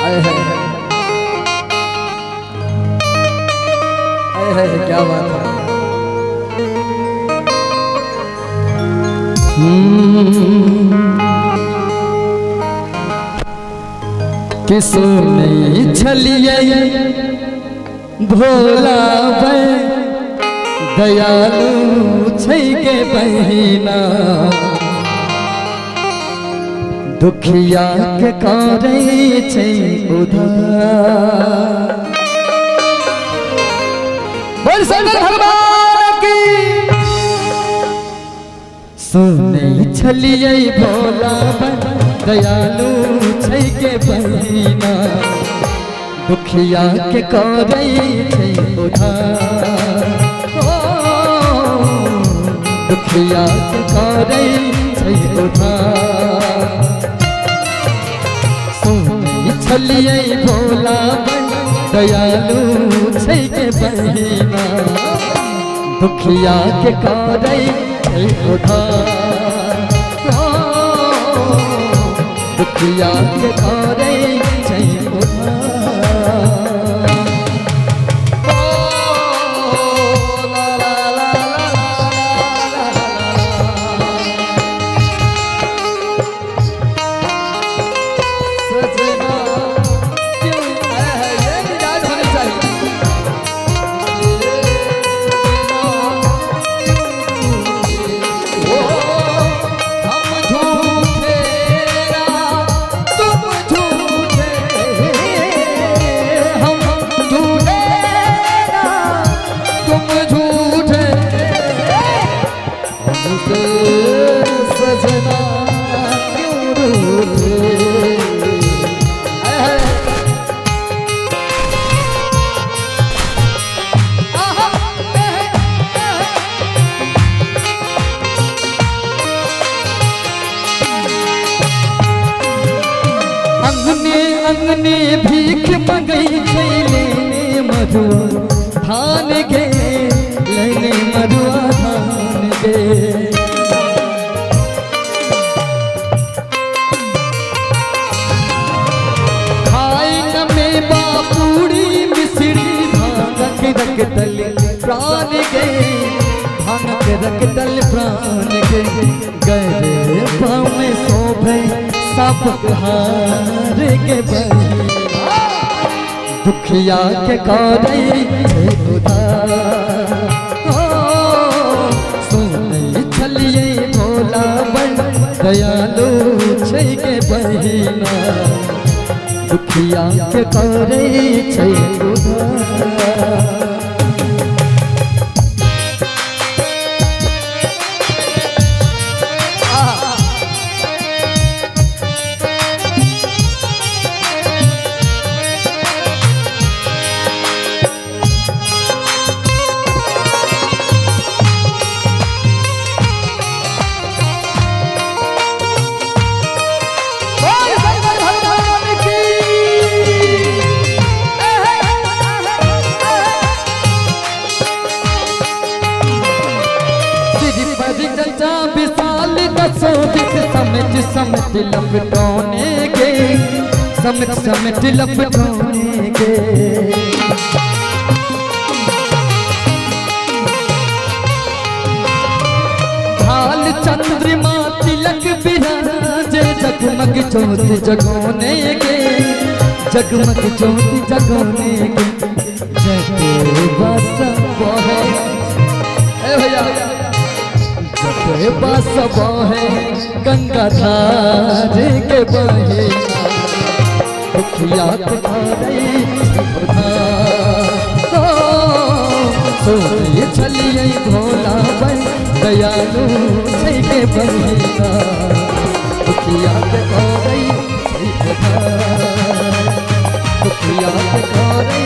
आए है क्या बात है। किसो नहीं छलिए भोला बे दयालु छै के बहिना दुखिया के करे छै उधार। बोल शंकर भगवान की। सुनै छलिए भोला बे दयालु छै के बहिना दुखिया के करे छै उधार। दुखिया के करे छै उधार। सुनै छलिए भोला दयालु छै के बहिना दुखिया के करे छै उधार। दुखिया के करे छै उधार। सजना क्यों रूठे। अंगने अंगने भीख मंगई छै लेने मरुआ धान के लेने मरुआ धान के। रख दल प्राण के भानक रख दल प्राण के गरे पाँव में शोभे सापक हार के बहिना दुखिया के करे छै उधार। सुनै छलिए भोला बड़ दयालु छै के बहिना दुखिया के करे छै उधार। समिट समिट लपटोने के समिट समिट लपटोने के। ढाल चंद्रमा तिलक बिराजे जगमग ज्योति जगोने के जगमग ज्योति जगोने के। जय बस बहे भैया जय बस बहे गंगा धार के बहिना दुखिया के करे सोई छलिए भोला बड़ दयालु छै के बहिना दुखिया के करे दुखिया के करे